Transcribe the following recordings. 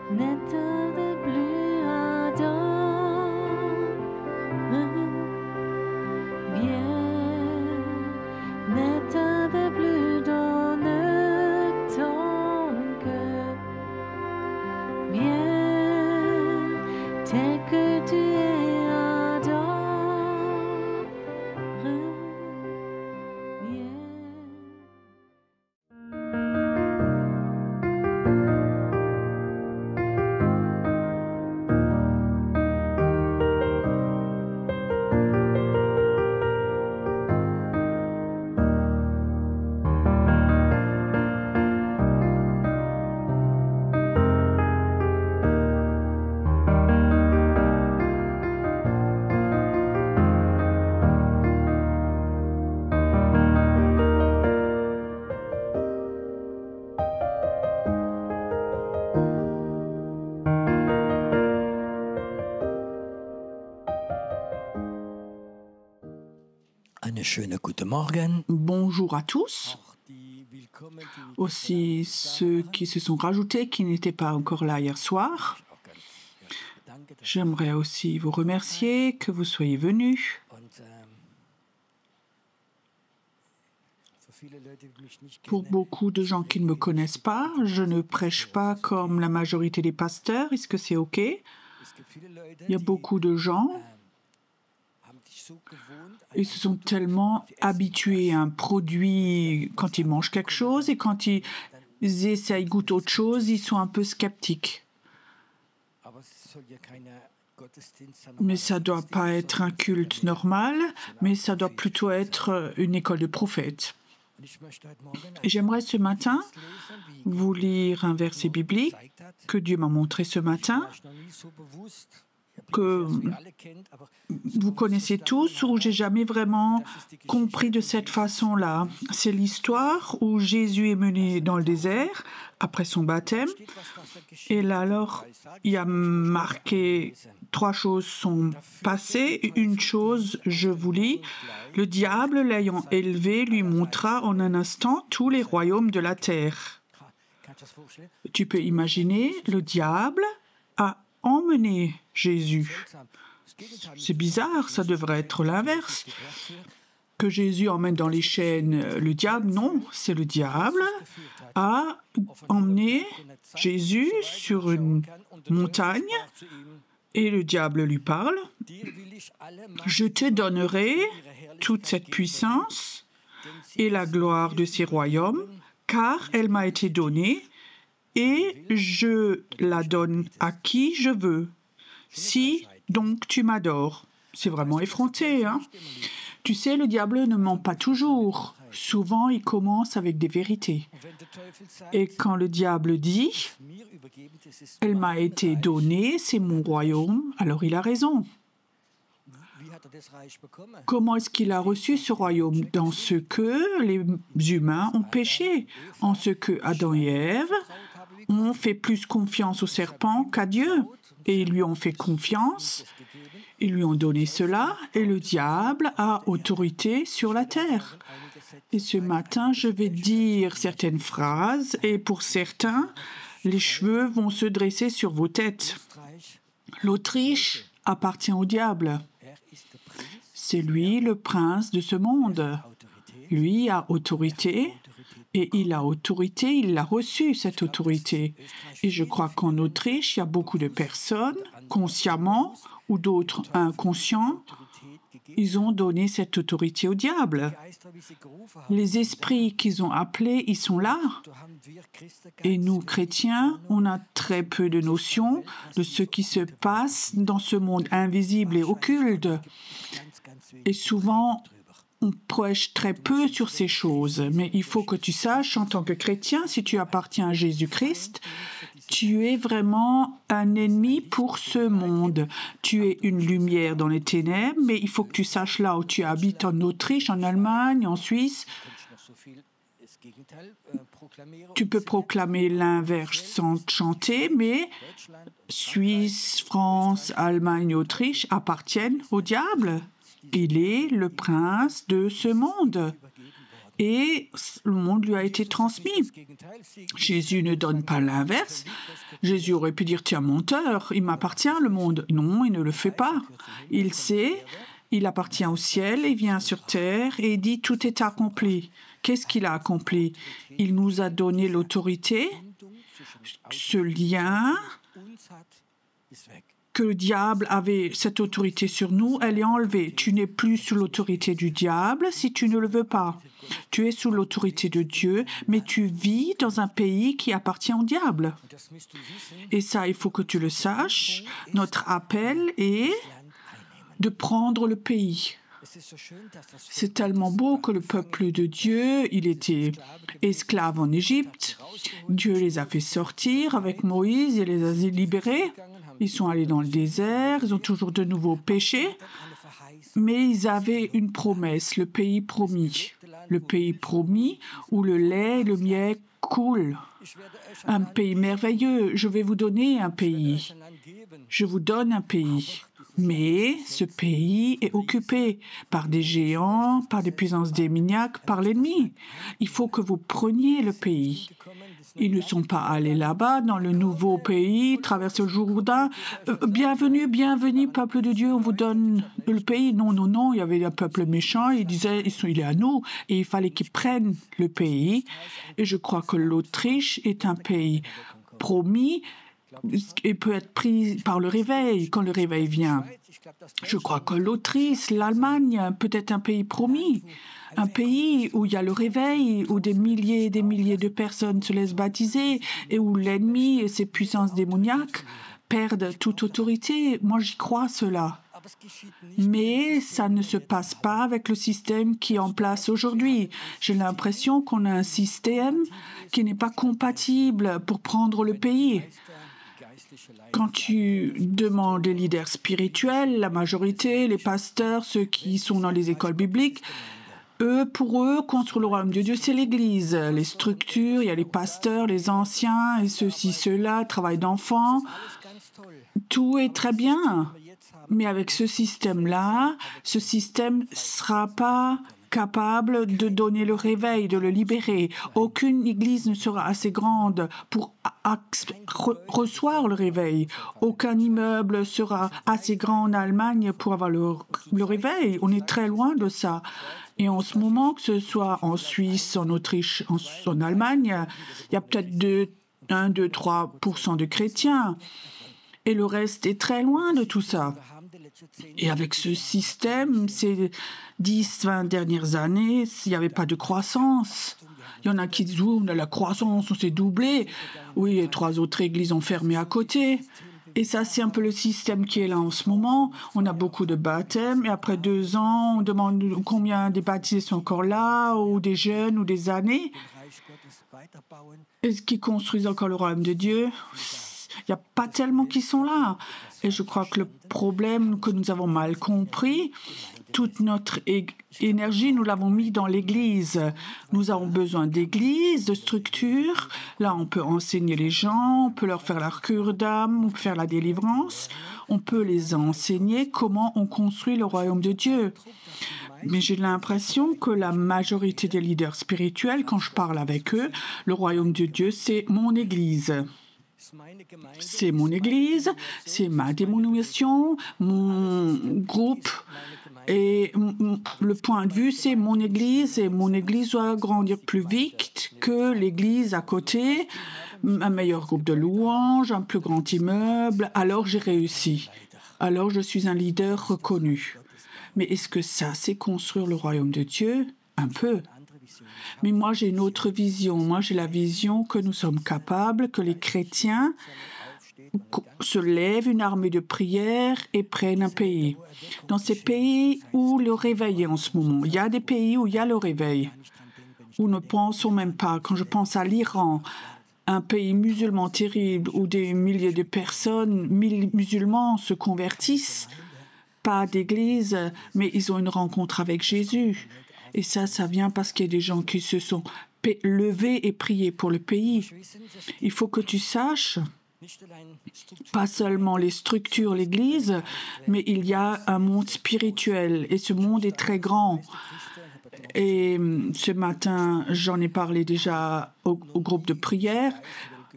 N'état de plus ardent, viens, n'état de plus dans ton cœur, viens, tel que tu es ardent, viens. Einen schönen guten Morgen. Bonjour à tous, aussi ceux qui se sont rajoutés, qui n'étaient pas encore là hier soir. J'aimerais aussi vous remercier que vous soyez venus. Pour beaucoup de gens qui ne me connaissent pas, je ne prêche pas comme la majorité des pasteurs. Est-ce que c'est OK? Il y a beaucoup de gens, ils se sont tellement habitués à un produit quand ils mangent quelque chose et quand ils essayent de goûter autre chose, ils sont un peu sceptiques. Mais ça ne doit pas être un culte normal, mais ça doit plutôt être une école de prophètes. Et j'aimerais ce matin vous lire un verset biblique que Dieu m'a montré ce matin, que vous connaissez tous, où j'ai jamais vraiment compris de cette façon-là. C'est l'histoire où Jésus est mené dans le désert après son baptême. Et là, alors, il y a marqué 3 choses sont passées. Une chose, je vous lis, le diable, l'ayant élevé, lui montra en un instant tous les royaumes de la terre. Tu peux imaginer, le diable a emmené Jésus. C'est bizarre, ça devrait être l'inverse. Que Jésus emmène dans les chaînes le diable, non, c'est le diable a emmené Jésus sur une montagne et le diable lui parle. Je te donnerai toute cette puissance et la gloire de ces royaumes, car elle m'a été donnée et je la donne à qui je veux. Si donc tu m'adores. C'est vraiment effronté, hein? Tu sais, le diable ne ment pas toujours. Souvent, il commence avec des vérités. Et quand le diable dit « Elle m'a été donnée, c'est mon royaume », alors il a raison. Comment est-ce qu'il a reçu ce royaume? Dans ce que les humains ont péché, en ce que Adam et Ève ont fait plus confiance au serpent qu'à Dieu. Et ils lui ont fait confiance, ils lui ont donné cela, et le diable a autorité sur la terre. Et ce matin, je vais dire certaines phrases, et pour certains, les cheveux vont se dresser sur vos têtes. L'Autriche appartient au diable. C'est lui le prince de ce monde. Lui a autorité. Et il a autorité, il a reçu cette autorité. Et je crois qu'en Autriche, il y a beaucoup de personnes, consciemment ou d'autres inconscients, ils ont donné cette autorité au diable. Les esprits qu'ils ont appelés, ils sont là. Et nous, chrétiens, on a très peu de notions de ce qui se passe dans ce monde invisible et occulte. Et souvent, on prêche très peu sur ces choses, mais il faut que tu saches, en tant que chrétien, si tu appartiens à Jésus-Christ, tu es vraiment un ennemi pour ce monde. Tu es une lumière dans les ténèbres, mais il faut que tu saches là où tu habites, en Autriche, en Allemagne, en Suisse. Tu peux proclamer l'inverse sans chanter, mais Suisse, France, Allemagne, Autriche appartiennent au diable. Il est le prince de ce monde. et le monde lui a été transmis. Jésus ne donne pas l'inverse. Jésus aurait pu dire, tiens, menteur, il m'appartient le monde. Non, il ne le fait pas. Il sait, il appartient au ciel, il vient sur terre et il dit, tout est accompli. Qu'est-ce qu'il a accompli? Il nous a donné l'autorité, ce lien que le diable avait, cette autorité sur nous, elle est enlevée. Tu n'es plus sous l'autorité du diable si tu ne le veux pas. Tu es sous l'autorité de Dieu, mais tu vis dans un pays qui appartient au diable. Et ça, il faut que tu le saches. Notre appel est de prendre le pays. C'est tellement beau que le peuple de Dieu, il était esclave en Égypte. Dieu les a fait sortir avec Moïse, il les a libérés. Ils sont allés dans le désert, ils ont toujours de nouveaux péchés, mais ils avaient une promesse, le pays promis. Le pays promis où le lait et le miel coulent. Un pays merveilleux. Je vais vous donner un pays. Je vous donne un pays. Mais ce pays est occupé par des géants, par des puissances démoniaques, par l'ennemi. Il faut que vous preniez le pays. Ils ne sont pas allés là-bas, dans le nouveau pays, traverser le Jourdain. Bienvenue, bienvenue, peuple de Dieu, on vous donne le pays. Non, non, non, il y avait un peuple méchant, il disait, il est à nous, et il fallait qu'ils prennent le pays. Et je crois que l'Autriche est un pays promis et peut être pris par le réveil, quand le réveil vient. Je crois que l'Autriche, l'Allemagne, peut être un pays promis. Un pays où il y a le réveil, où des milliers et des milliers de personnes se laissent baptiser et où l'ennemi et ses puissances démoniaques perdent toute autorité. Moi, j'y crois cela. Mais ça ne se passe pas avec le système qui est en place aujourd'hui. J'ai l'impression qu'on a un système qui n'est pas compatible pour prendre le pays. Quand tu demandes les leaders spirituels, la majorité, les pasteurs, ceux qui sont dans les écoles bibliques, pour eux, construire le royaume de Dieu, c'est l'Église. Les structures, il y a les pasteurs, les anciens, et ceux-ci, ceux-là, travail d'enfants. Tout est très bien. Mais avec ce système-là, ce système ne sera pas capable de donner le réveil, de le libérer. Aucune église ne sera assez grande pour recevoir le réveil. Aucun immeuble sera assez grand en Allemagne pour avoir le réveil. On est très loin de ça. Et en ce moment, que ce soit en Suisse, en Autriche, en Allemagne, il y a peut-être 1, 2, 3% de chrétiens. Et le reste est très loin de tout ça. Et avec ce système, ces 10, 20 dernières années, il n'y avait pas de croissance. Il y en a qui disent, oh, on a la croissance, on s'est doublé. Oui, et 3 autres églises ont fermé à côté. Et ça, c'est un peu le système qui est là en ce moment. On a beaucoup de baptêmes et après 2 ans, on demande combien des baptisés sont encore là, ou des jeunes, ou des années. Est-ce qu'ils construisent encore le royaume de Dieu? Il n'y a pas tellement qui sont là. Et je crois que le problème que nous avons mal compris, toute notre énergie, nous l'avons mis dans l'Église. Nous avons besoin d'Église, de structures. Là, on peut enseigner les gens, on peut leur faire la cure d'âme, on peut faire la délivrance. On peut les enseigner comment on construit le royaume de Dieu. Mais j'ai l'impression que la majorité des leaders spirituels, quand je parle avec eux, le royaume de Dieu, c'est mon Église. C'est mon Église, c'est ma dénomination, mon groupe. Et le point de vue, c'est mon Église, et mon Église doit grandir plus vite que l'Église à côté, un meilleur groupe de louanges, un plus grand immeuble. Alors j'ai réussi. Alors je suis un leader reconnu. Mais est-ce que ça, c'est construire le royaume de Dieu? Un peu. Mais moi, j'ai une autre vision. Moi, j'ai la vision que nous sommes capables, que les chrétiens se lèvent une armée de prière et prennent un pays. Dans ces pays où le réveil est en ce moment, il y a des pays où il y a le réveil, où ne pensons même pas. Quand je pense à l'Iran, un pays musulman terrible où des milliers de personnes, 1000 musulmans se convertissent, pas d'église, mais ils ont une rencontre avec Jésus. Et ça vient parce qu'il y a des gens qui se sont levés et priés pour le pays. Il faut que tu saches, pas seulement les structures, l'Église, mais il y a un monde spirituel et ce monde est très grand. Et ce matin, j'en ai parlé déjà au groupe de prière.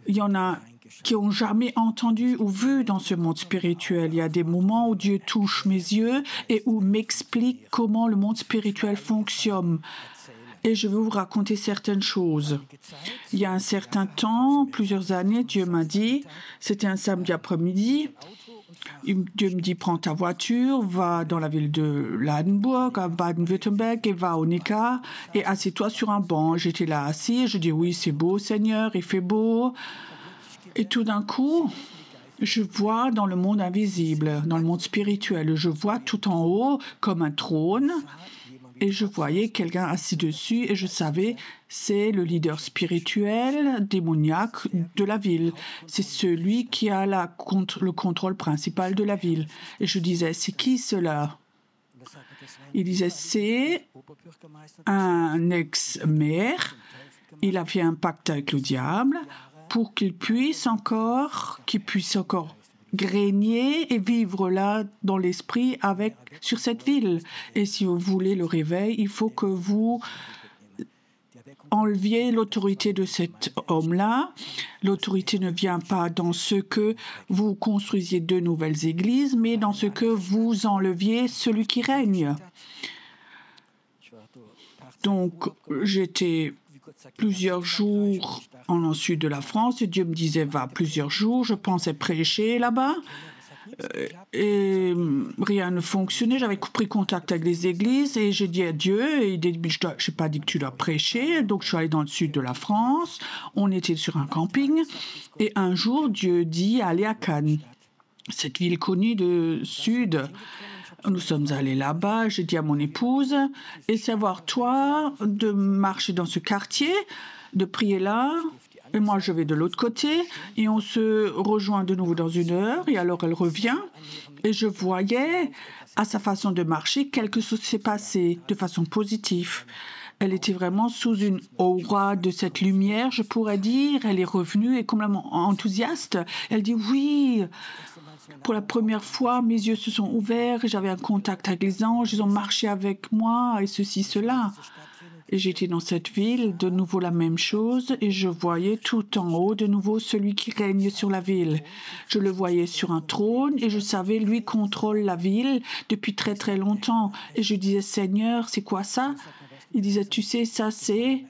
Il y en a qui n'ont jamais entendu ou vu dans ce monde spirituel. Il y a des moments où Dieu touche mes yeux et où m'explique comment le monde spirituel fonctionne. Et je vais vous raconter certaines choses. Il y a un certain temps, plusieurs années, Dieu m'a dit, c'était un samedi après-midi, Dieu me dit, prends ta voiture, va dans la ville de Ladenburg, à Baden-Württemberg, et va au Neckar, et assieds-toi sur un banc. J'étais là assis, je dis, oui, c'est beau, Seigneur, il fait beau. Et tout d'un coup, je vois dans le monde invisible, dans le monde spirituel, je vois tout en haut comme un trône, et je voyais quelqu'un assis dessus, et je savais, c'est le leader spirituel démoniaque de la ville. C'est celui qui a le contrôle principal de la ville. Et je disais, c'est qui cela? Il disait, c'est un ex-maire. Il a fait un pacte avec le diable pour qu'il puisse encore régner et vivre là dans l'esprit sur cette ville. Et si vous voulez le réveil, il faut que vous enleviez l'autorité de cet homme-là. L'autorité ne vient pas dans ce que vous construisiez de nouvelles églises, mais dans ce que vous enleviez celui qui règne. Donc, j'étais plusieurs jours en sud de la France et Dieu me disait, va plusieurs jours. Je pensais prêcher là-bas et rien ne fonctionnait. J'avais pris contact avec les églises et j'ai dit à Dieu, et il dit, je n'ai pas dit que tu dois prêcher. Donc je suis allée dans le sud de la France. On était sur un camping et un jour Dieu dit, allez à Cannes, cette ville connue de sud. Nous sommes allés là-bas, j'ai dit à mon épouse, et savoir toi de marcher dans ce quartier, de prier là, et moi je vais de l'autre côté, et on se rejoint de nouveau dans 1 heure, et alors elle revient, et je voyais à sa façon de marcher, quelque chose s'est passé de façon positive. Elle était vraiment sous une aura de cette lumière, je pourrais dire, elle est revenue et complètement enthousiaste. Elle dit oui. Pour la première fois, mes yeux se sont ouverts, j'avais un contact avec les anges, ils ont marché avec moi et ceci, cela. Et j'étais dans cette ville, de nouveau la même chose, et je voyais tout en haut de nouveau celui qui règne sur la ville. Je le voyais sur un trône et je savais, lui contrôle la ville depuis très très longtemps. Et je disais, Seigneur, c'est quoi ça? Il disait, tu sais, ça c'est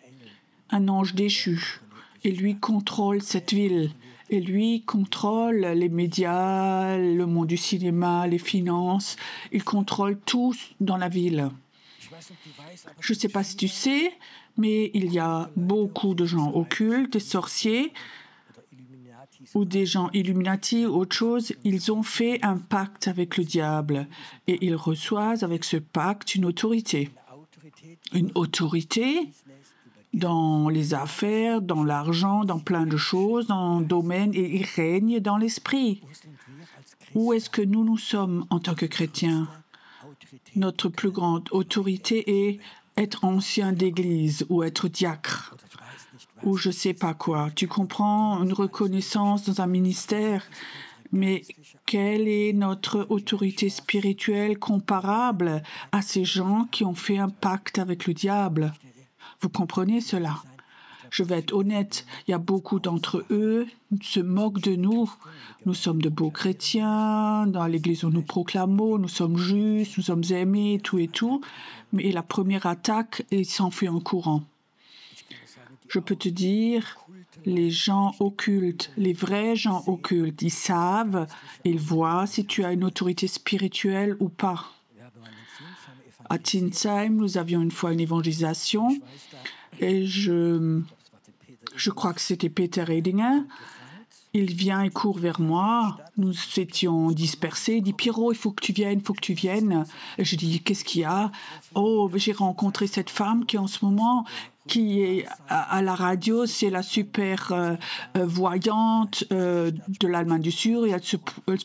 un ange déchu. Et lui contrôle cette ville. Et lui contrôle les médias, le monde du cinéma, les finances. Il contrôle tout dans la ville. Je ne sais pas si tu sais, mais il y a beaucoup de gens occultes, des sorciers ou des gens Illuminati ou autre chose. Ils ont fait un pacte avec le diable et ils reçoivent avec ce pacte une autorité. Une autorité dans les affaires, dans l'argent, dans plein de choses, dans le domaine, et il règne dans l'esprit. Où est-ce que nous sommes en tant que chrétiens? Notre plus grande autorité est être ancien d'église ou être diacre ou je ne sais pas quoi. Tu comprends, une reconnaissance dans un ministère, mais quelle est notre autorité spirituelle comparable à ces gens qui ont fait un pacte avec le diable? Vous comprenez cela? Je vais être honnête, il y a beaucoup d'entre eux qui se moquent de nous. Nous sommes de beaux chrétiens, dans l'Église où nous proclamons, nous sommes justes, nous sommes aimés, tout et tout. Mais la première attaque, ils s'enfuient en courant. Je peux te dire, les gens occultes, les vrais gens occultes, ils savent, ils voient si tu as une autorité spirituelle ou pas. À Tinsheim, nous avions une fois une évangélisation et je crois que c'était Peter Edinger. Il vient et court vers moi. Nous étions dispersés. Il dit, Pierrot, il faut que tu viennes, il faut que tu viennes. Et je dis, qu'est-ce qu'il y a? Oh, j'ai rencontré cette femme qui en ce moment, qui est à la radio, c'est la super voyante de l'Allemagne du Sud. Et elle se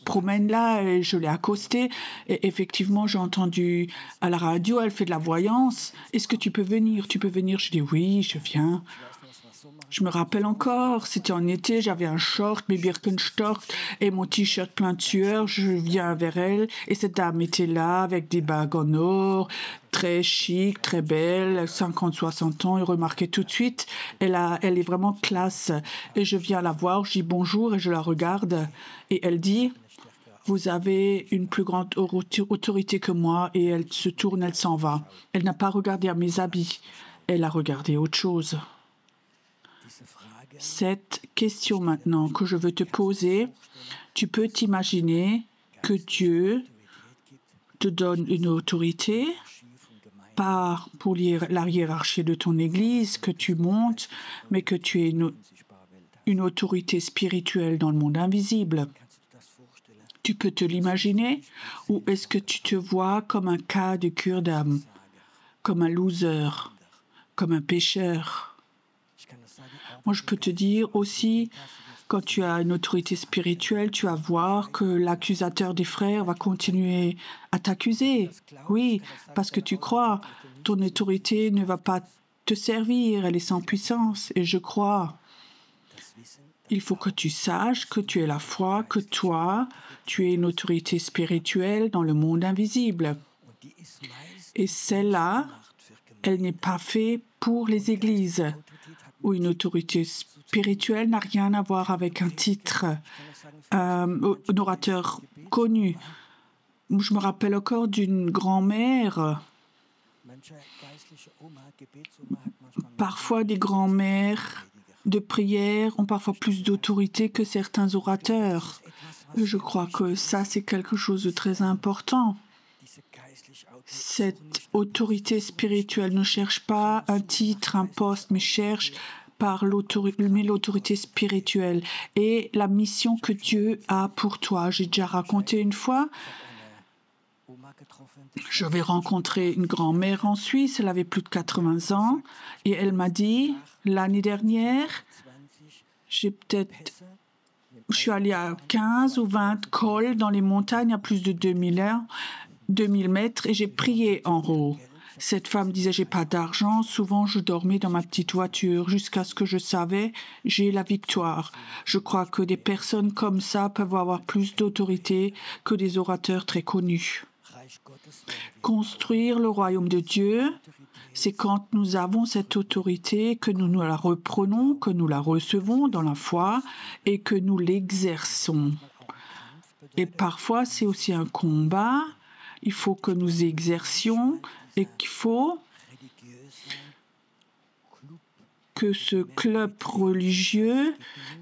promène là et je l'ai accostée. Et effectivement, j'ai entendu à la radio, elle fait de la voyance. Est-ce que tu peux venir? Tu peux venir? Je dis, oui, je viens. Je me rappelle encore, c'était en été, j'avais un short, mes Birkenstock et mon t-shirt plein de sueur. Je viens vers elle et cette dame était là avec des bagues en or, très chic, très belle, 50-60 ans. Et remarquez tout de suite, elle est vraiment classe. Et je viens la voir, je dis bonjour et je la regarde. Et elle dit, vous avez une plus grande autorité que moi. Et elle se tourne, elle s'en va. Elle n'a pas regardé à mes habits, elle a regardé autre chose. Cette question maintenant que je veux te poser, tu peux t'imaginer que Dieu te donne une autorité, pas pour la hiérarchie de ton Église que tu montes, mais que tu es une autorité spirituelle dans le monde invisible. Tu peux te l'imaginer ou est-ce que tu te vois comme un cas de cure d'âme, comme un loser, comme un pécheur? Moi, je peux te dire aussi, quand tu as une autorité spirituelle, tu vas voir que l'accusateur des frères va continuer à t'accuser. Oui, parce que tu crois, ton autorité ne va pas te servir, elle est sans puissance. Et je crois, il faut que tu saches que tu aies la foi, que toi, tu es une autorité spirituelle dans le monde invisible. Et celle-là, elle n'est pas faite pour les églises, où une autorité spirituelle n'a rien à voir avec un titre, un orateur connu. Je me rappelle encore d'une grand-mère. Parfois, des grands-mères de prière ont parfois plus d'autorité que certains orateurs. Je crois que ça, c'est quelque chose de très important. Cette autorité spirituelle ne cherche pas un titre, un poste, mais cherche par l'autorité spirituelle et la mission que Dieu a pour toi. J'ai déjà raconté une fois, j'avais rencontré une grand-mère en Suisse, elle avait plus de 80 ans, et elle m'a dit, l'année dernière, je suis allée à 15 ou 20 cols dans les montagnes à plus de 2000 mètres, et j'ai prié en haut. Cette femme disait, j'ai pas d'argent, souvent je dormais dans ma petite voiture jusqu'à ce que je savais, j'ai la victoire. Je crois que des personnes comme ça peuvent avoir plus d'autorité que des orateurs très connus. Construire le royaume de Dieu, c'est quand nous avons cette autorité, que nous la reprenons, que nous la recevons dans la foi et que nous l'exerçons. Et parfois, c'est aussi un combat. Il faut que nous exercions et qu'il faut que ce club religieux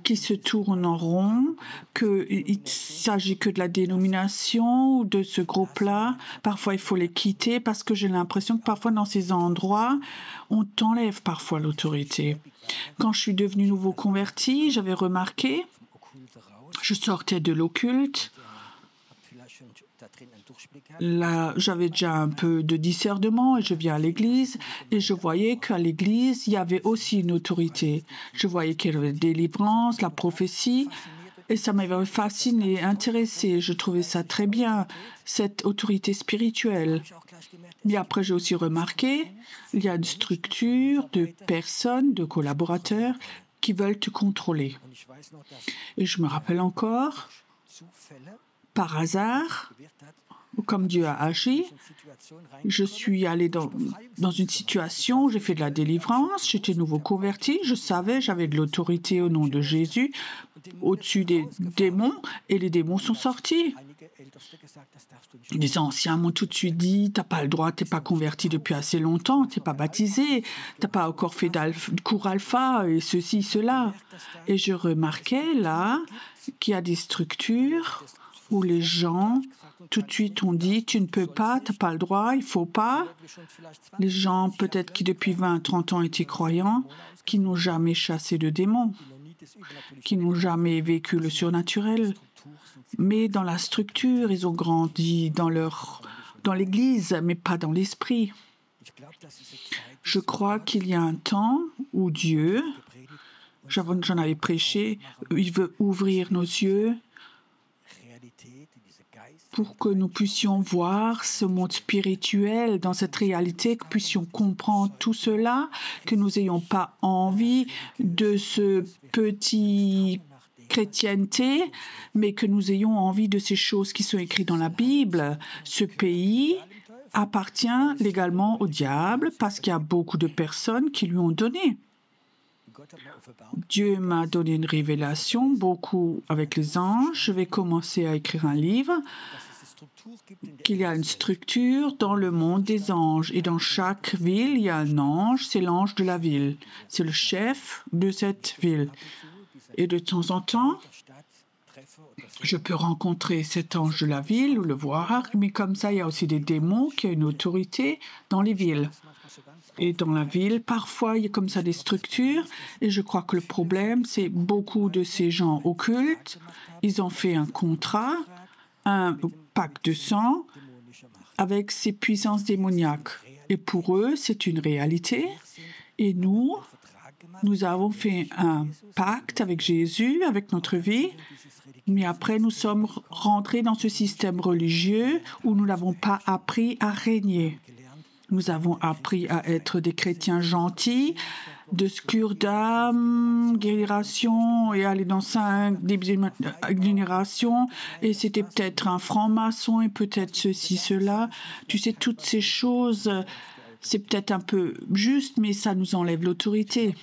qui se tourne en rond, qu'il ne s'agit que de la dénomination ou de ce groupe-là. Parfois, il faut les quitter parce que j'ai l'impression que parfois, dans ces endroits, on t'enlève parfois l'autorité. Quand je suis devenue nouveau converti, j'avais remarqué, je sortais de l'occulte. Là, j'avais déjà un peu de discernement et je viens à l'église et je voyais qu'à l'église, il y avait aussi une autorité. Je voyais qu'il y avait la délivrance, la prophétie et ça m'avait fasciné, intéressé. Je trouvais ça très bien, cette autorité spirituelle. Mais après, j'ai aussi remarqué, il y a une structure de personnes, de collaborateurs qui veulent te contrôler. Et je me rappelle encore, par hasard, comme Dieu a agi, je suis allée dans une situation où j'ai fait de la délivrance, j'étais nouveau converti, je savais, j'avais de l'autorité au nom de Jésus au-dessus des démons et les démons sont sortis. Les anciens m'ont tout de suite dit, t'as pas le droit, t'es pas converti depuis assez longtemps, t'es pas baptisé, t'as pas encore fait de cours alpha et ceci, cela. Et je remarquais là qu'il y a des structures où les gens tout de suite ont dit, tu ne peux pas, tu n'as pas le droit, il ne faut pas. Les gens peut-être qui depuis 20-30 ans étaient croyants, qui n'ont jamais chassé de démons, qui n'ont jamais vécu le surnaturel. Mais dans la structure, ils ont grandi dans l'Église, mais pas dans l'esprit. Je crois qu'il y a un temps où Dieu, j'en avais prêché, il veut ouvrir nos yeux pour que nous puissions voir ce monde spirituel dans cette réalité, que puissions comprendre tout cela, que nous n'ayons pas envie de ce petit chrétienté, mais que nous ayons envie de ces choses qui sont écrites dans la Bible. Ce pays appartient légalement au diable parce qu'il y a beaucoup de personnes qui lui ont donné. Dieu m'a donné une révélation, beaucoup avec les anges. Je vais commencer à écrire un livre, qu'il y a une structure dans le monde des anges. Et dans chaque ville, il y a un ange, c'est l'ange de la ville. C'est le chef de cette ville. Et de temps en temps, je peux rencontrer cet ange de la ville ou le voir, mais comme ça, il y a aussi des démons qui ont une autorité dans les villes. Et dans la ville, parfois, il y a comme ça des structures. Et je crois que le problème, c'est beaucoup de ces gens occultes. Ils ont fait un contrat, un pacte de sang avec ces puissances démoniaques. Et pour eux, c'est une réalité. Et nous avons fait un pacte avec Jésus, avec notre vie. Mais après, nous sommes rentrés dans ce système religieux où nous n'avons pas appris à régner. Nous avons appris à être des chrétiens gentils, de cure d'âme, guérison, et aller dans 5 générations. Et c'était peut-être un franc-maçon et peut-être ceci, cela. Tu sais, toutes ces choses, c'est peut-être un peu juste, mais ça nous enlève l'autorité.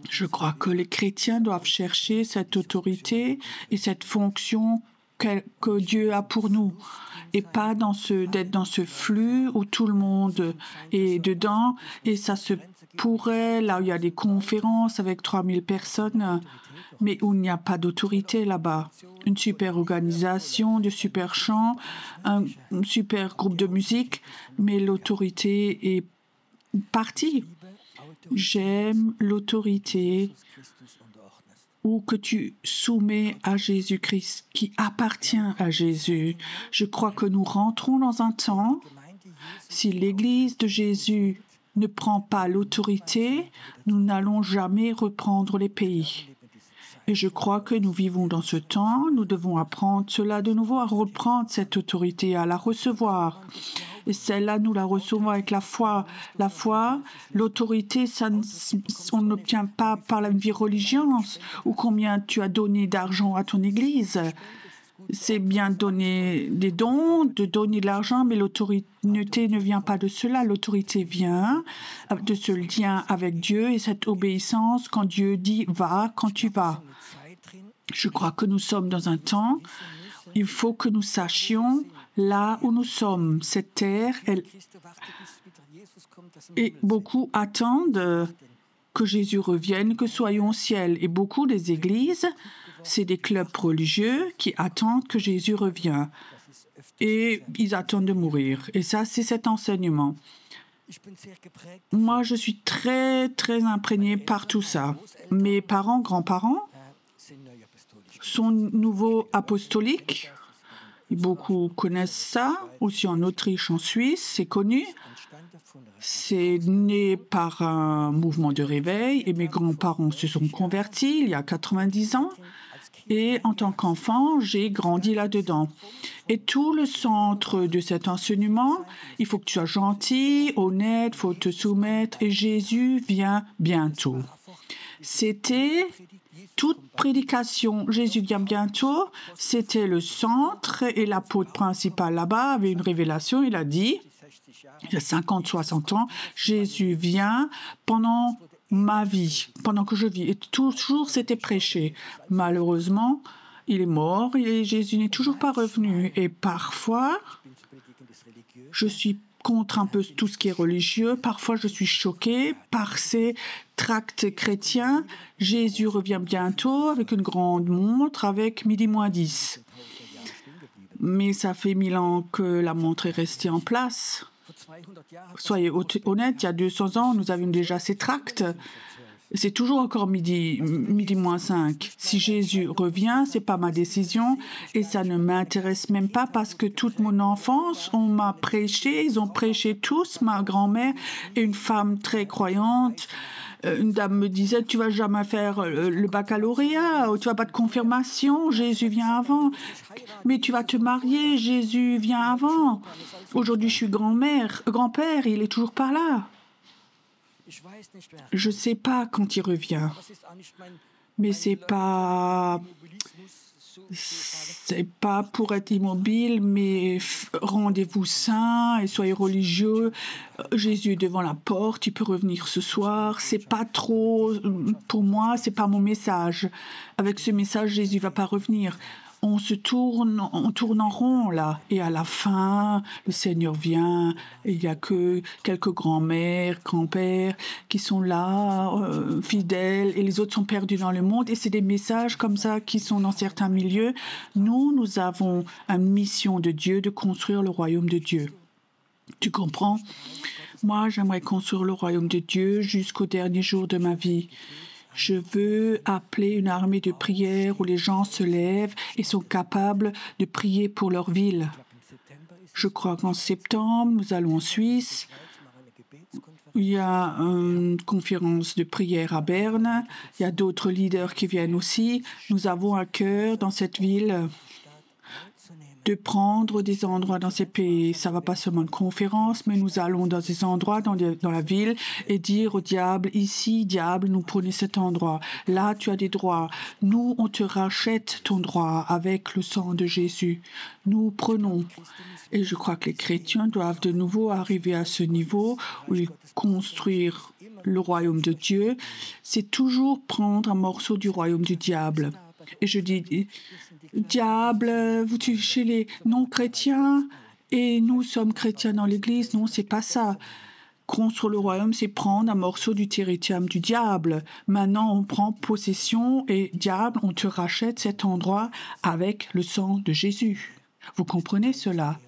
Je crois que les chrétiens doivent chercher cette autorité et cette fonction que Dieu a pour nous, et pas d'être dans ce flux où tout le monde est dedans, et ça se pourrait, là où il y a des conférences avec 3000 personnes, mais où il n'y a pas d'autorité là-bas. Une super organisation, de super chants, un super groupe de musique, mais l'autorité est partie. J'aime l'autorité ou que tu soumets à Jésus-Christ, qui appartient à Jésus. Je crois que nous rentrons dans un temps, si l'Église de Jésus ne prend pas l'autorité, nous n'allons jamais reprendre les pays. Et je crois que nous vivons dans ce temps, nous devons apprendre cela de nouveau, à reprendre cette autorité, à la recevoir. Et celle-là, nous la recevons avec la foi. La foi, l'autorité, on n'obtient pas par la vie religieuse ou combien tu as donné d'argent à ton Église. C'est bien donner des dons, de donner de l'argent, mais l'autorité ne vient pas de cela. L'autorité vient de ce lien avec Dieu et cette obéissance quand Dieu dit « va » quand tu vas. Je crois que nous sommes dans un temps, il faut que nous sachions là où nous sommes. Cette terre, et beaucoup attendent que Jésus revienne, que soyons au ciel. Et beaucoup des églises, c'est des clubs religieux qui attendent que Jésus revienne. Et ils attendent de mourir. Et ça, c'est cet enseignement. Moi, je suis très, très imprégnée par tout ça. Mes parents, grands-parents, sont nouveaux apostoliques. Beaucoup connaissent ça, aussi en Autriche, en Suisse, c'est connu. C'est né par un mouvement de réveil et mes grands-parents se sont convertis il y a 90 ans. Et en tant qu'enfant, j'ai grandi là-dedans. Et tout le centre de cet enseignement, il faut que tu sois gentil, honnête, il faut te soumettre. Et Jésus vient bientôt. C'était toute prédication. Jésus vient bientôt. C'était le centre et l'apôtre principal là-bas avait une révélation. Il a dit, il y a 50, 60 ans, Jésus vient pendant ma vie, pendant que je vis. Et toujours c'était prêché. Malheureusement, il est mort et Jésus n'est toujours pas revenu. Et parfois, je suis contre un peu tout ce qui est religieux. Parfois, je suis choquée par ces tracts chrétiens. Jésus revient bientôt avec une grande montre avec midi moins 10. Mais ça fait 1000 ans que la montre est restée en place. Soyez honnêtes, il y a 200 ans, nous avions déjà ces tracts. C'est toujours encore midi moins 5. Si Jésus revient, ce n'est pas ma décision et ça ne m'intéresse même pas parce que toute mon enfance, on m'a prêché, ils ont prêché tous, ma grand-mère est une femme très croyante Une dame me disait, tu vas jamais faire le baccalauréat, ou tu vas pas de confirmation, Jésus vient avant. Mais tu vas te marier, Jésus vient avant. Aujourd'hui, je suis grand-père, il est toujours pas là. Je sais pas quand il revient. Mais c'est pas pour être immobile, mais rendez-vous saint et soyez religieux. Jésus est devant la porte, il peut revenir ce soir. C'est pas trop, pour moi, c'est pas mon message. Avec ce message, Jésus va pas revenir. On tourne en rond là, et à la fin, le Seigneur vient. Et il y a que quelques grands-mères, grands-pères qui sont là, fidèles, et les autres sont perdus dans le monde. Et c'est des messages comme ça qui sont dans certains milieux. Nous avons une mission de Dieu de construire le royaume de Dieu. Tu comprends? Moi, j'aimerais construire le royaume de Dieu jusqu'au dernier jour de ma vie. Je veux appeler une armée de prière où les gens se lèvent et sont capables de prier pour leur ville. Je crois qu'en septembre, nous allons en Suisse. Il y a une conférence de prière à Berne. Il y a d'autres leaders qui viennent aussi. Nous avons à cœur dans cette ville de prendre des endroits dans ces pays. Ça ne va pas seulement une conférence, mais nous allons dans des endroits dans la ville et dire au diable, ici, diable, nous prenons cet endroit. Là, tu as des droits. Nous, on te rachète ton droit avec le sang de Jésus. Nous prenons. Et je crois que les chrétiens doivent de nouveau arriver à ce niveau où ils construire le royaume de Dieu. C'est toujours prendre un morceau du royaume du diable. Et je dis, diable, vous tuez chez les non-chrétiens et nous sommes chrétiens dans l'Église. Non, c'est pas ça. Construire le royaume, c'est prendre un morceau du territoire du diable. Maintenant, on prend possession et diable, on te rachète cet endroit avec le sang de Jésus. Vous comprenez cela?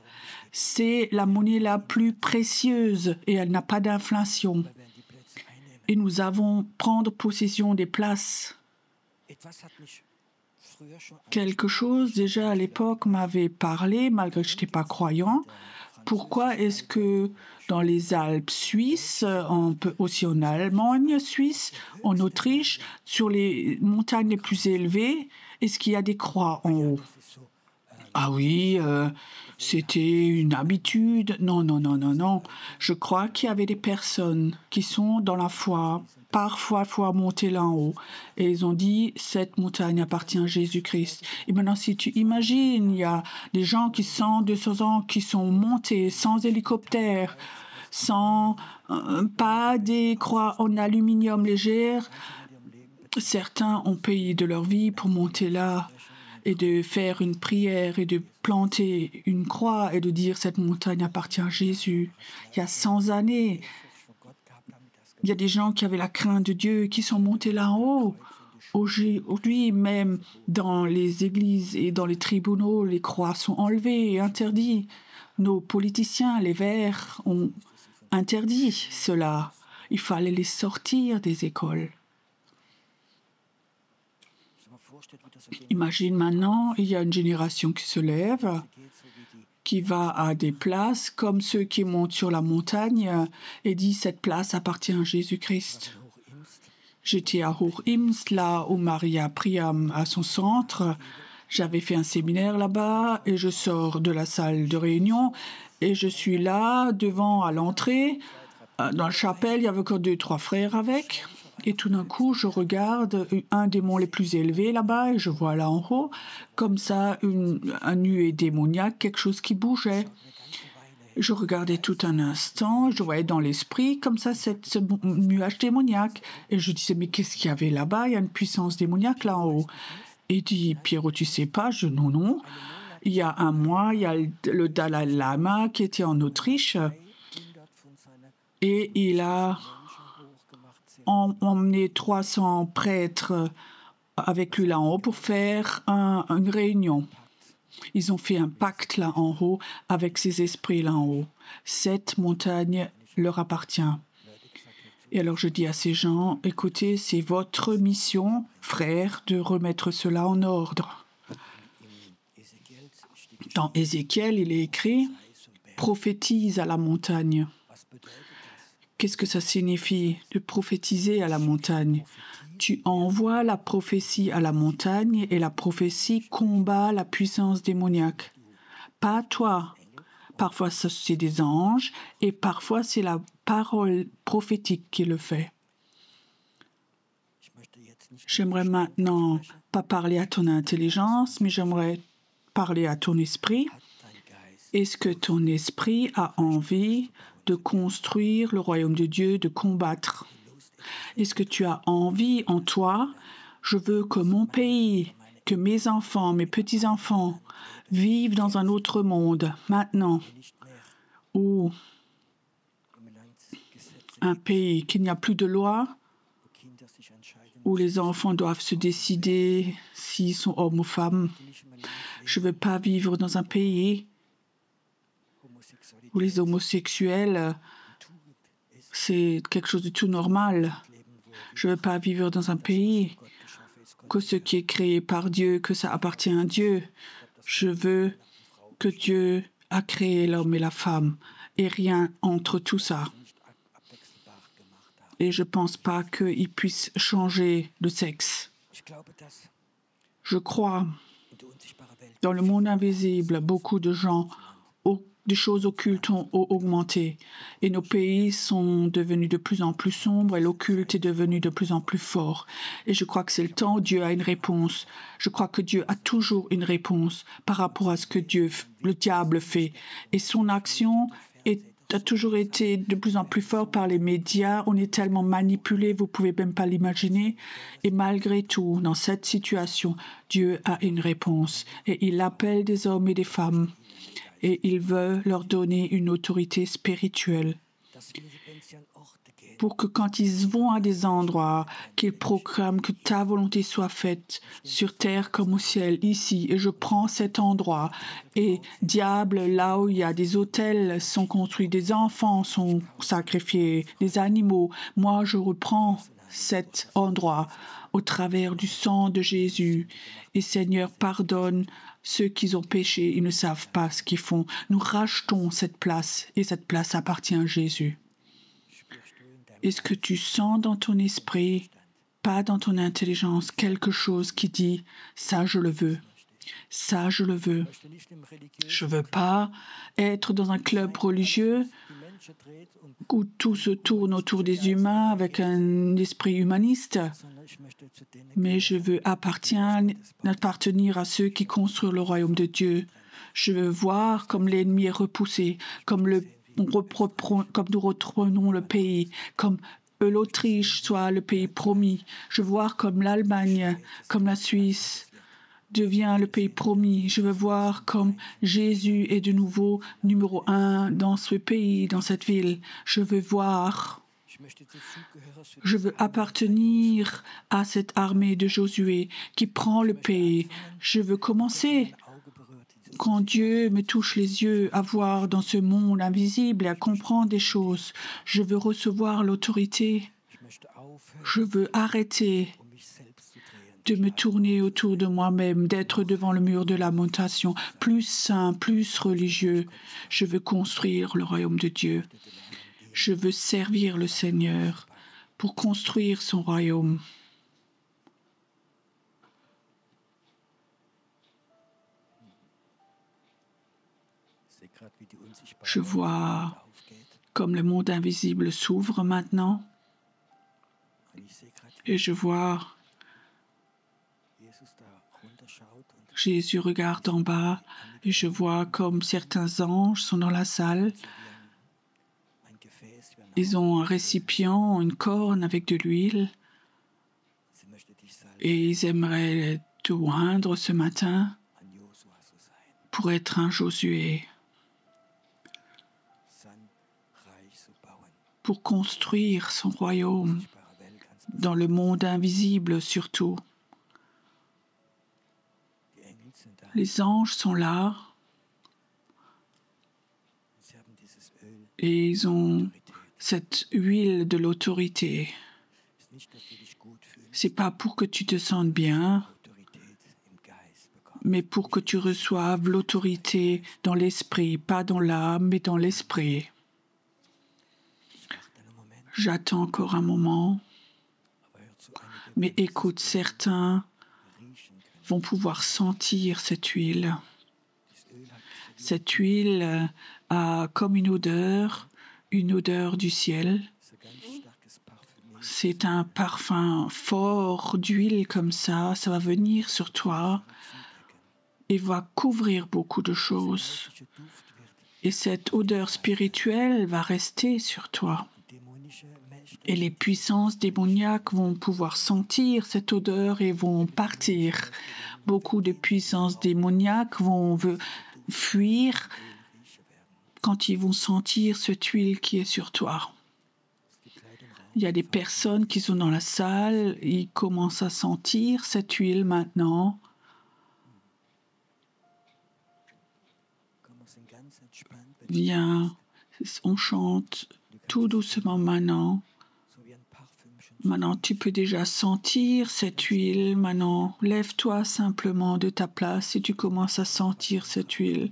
C'est la monnaie la plus précieuse et elle n'a pas d'inflation. Et nous avons prendre possession des places. Quelque chose déjà à l'époque m'avait parlé, malgré que je n'étais pas croyant. Pourquoi est-ce que dans les Alpes suisses, aussi en Allemagne suisse, en Autriche, sur les montagnes les plus élevées, est-ce qu'il y a des croix en haut? Ah oui, c'était une habitude. Non, non, non, non, non. Je crois qu'il y avait des personnes qui sont dans la foi. Parfois, il faut monter là en haut. Et ils ont dit, cette montagne appartient à Jésus-Christ. Et maintenant, si tu imagines, il y a des gens qui, 100, 200 ans, qui sont montés sans hélicoptère, sans pas des croix en aluminium légère. Certains ont payé de leur vie pour monter là et de faire une prière et de planter une croix et de dire, cette montagne appartient à Jésus. Il y a 100 années, il y a des gens qui avaient la crainte de Dieu qui sont montés là-haut. Aujourd'hui, même dans les églises et dans les tribunaux, les croix sont enlevées et interdites. Nos politiciens, les Verts, ont interdit cela. Il fallait les sortir des écoles. Imagine maintenant, il y a une génération qui se lève, qui va à des places comme ceux qui montent sur la montagne et dit cette place appartient à Jésus-Christ. J'étais à Hoch-Imst, là où Maria Priam a son centre. J'avais fait un séminaire là-bas et je sors de la salle de réunion et je suis là devant à l'entrée. Dans la chapelle, il y avait encore 2-3 frères avec. Et tout d'un coup, je regarde un des monts les plus élevés là-bas et je vois là en haut, comme ça, un nuée démoniaque, quelque chose qui bougeait. Je regardais tout un instant, je voyais dans l'esprit comme ça ce nuage démoniaque. Et je disais, mais qu'est-ce qu'il y avait là-bas? Il y a une puissance démoniaque là en haut. Et il dit, Pierrot, tu sais pas? Non. Il y a un mois, il y a le Dalai Lama qui était en Autriche et il a emmené 300 prêtres avec lui là en haut pour faire une réunion. Ils ont fait un pacte là en haut avec ces esprits là en haut. Cette montagne leur appartient. Et alors je dis à ces gens, écoutez, c'est votre mission, frères, de remettre cela en ordre. Dans Ézéchiel, il est écrit, prophétise à la montagne. Qu'est-ce que ça signifie de prophétiser à la montagne? Tu envoies la prophétie à la montagne et la prophétie combat la puissance démoniaque. Pas toi. Parfois, c'est des anges et parfois, c'est la parole prophétique qui le fait. J'aimerais maintenant pas parler à ton intelligence, mais j'aimerais parler à ton esprit. Est-ce que ton esprit a envie de construire le royaume de Dieu, de combattre? Est-ce que tu as envie en toi? Je veux que mon pays, que mes enfants, mes petits-enfants vivent dans un autre monde maintenant, où un pays qu'il n'y a plus de loi, où les enfants doivent se décider s'ils sont hommes ou femmes. Je ne veux pas vivre dans un pays où les homosexuels, c'est quelque chose de tout normal. Je ne veux pas vivre dans un pays que ce qui est créé par Dieu, que ça appartient à Dieu. Je veux que Dieu a créé l'homme et la femme et rien entre tout ça. Et je ne pense pas qu'il puisse changer de sexe. Je crois, dans le monde invisible, beaucoup de gens, des choses occultes ont augmenté. Et nos pays sont devenus de plus en plus sombres et l'occulte est devenu de plus en plus fort. Et je crois que c'est le temps où Dieu a une réponse. Je crois que Dieu a toujours une réponse par rapport à ce que le diable fait. Et son action a toujours été de plus en plus fort par les médias. On est tellement manipulé, vous ne pouvez même pas l'imaginer. Et malgré tout, dans cette situation, Dieu a une réponse. Et il appelle des hommes et des femmes. Et il veut leur donner une autorité spirituelle. Pour que quand ils vont à des endroits, qu'ils proclament que ta volonté soit faite sur terre comme au ciel, ici. Et je prends cet endroit. Et diable, là où il y a des autels sont construits, des enfants sont sacrifiés, des animaux. Moi, je reprends cet endroit au travers du sang de Jésus. Et Seigneur, pardonne ceux qui ont péché, ils ne savent pas ce qu'ils font. Nous rachetons cette place et cette place appartient à Jésus. Est-ce que tu sens dans ton esprit, pas dans ton intelligence, quelque chose qui dit « ça je le veux, ça je le veux ». Je ne veux pas être dans un club religieux où tout se tourne autour des humains avec un esprit humaniste, mais je veux appartenir à ceux qui construisent le royaume de Dieu. Je veux voir comme l'ennemi est repoussé, comme nous reprenons le pays, comme l'Autriche soit le pays promis. Je veux voir comme l'Allemagne, comme la Suisse devient le pays promis. Je veux voir comme Jésus est de nouveau numéro 1 dans ce pays, dans cette ville. Je veux appartenir à cette armée de Josué qui prend le pays. Je veux commencer, quand Dieu me touche les yeux, à voir dans ce monde invisible et à comprendre des choses. Je veux recevoir l'autorité. Je veux arrêter de me tourner autour de moi-même, d'être devant le mur de lamentation, plus saint, plus religieux. Je veux construire le royaume de Dieu. Je veux servir le Seigneur pour construire son royaume. Je vois comme le monde invisible s'ouvre maintenant et je vois Jésus regarde en bas et je vois comme certains anges sont dans la salle. Ils ont un récipient, une corne avec de l'huile et ils aimeraient te oindre ce matin pour être un Josué, pour construire son royaume dans le monde invisible surtout. Les anges sont là et ils ont cette huile de l'autorité. C'est pas pour que tu te sentes bien, mais pour que tu reçoives l'autorité dans l'esprit, pas dans l'âme, mais dans l'esprit. J'attends encore un moment, mais écoute, certains vont pouvoir sentir cette huile. Cette huile a comme une odeur du ciel. C'est un parfum fort d'huile comme ça va venir sur toi et va couvrir beaucoup de choses. Et cette odeur spirituelle va rester sur toi. Et les puissances démoniaques vont pouvoir sentir cette odeur et vont partir. Beaucoup de puissances démoniaques vont fuir quand ils vont sentir cette huile qui est sur toi. Il y a des personnes qui sont dans la salle, ils commencent à sentir cette huile maintenant. Viens, on chante tout doucement maintenant. Maintenant, tu peux déjà sentir cette huile. Maintenant, lève-toi simplement de ta place et tu commences à sentir cette huile.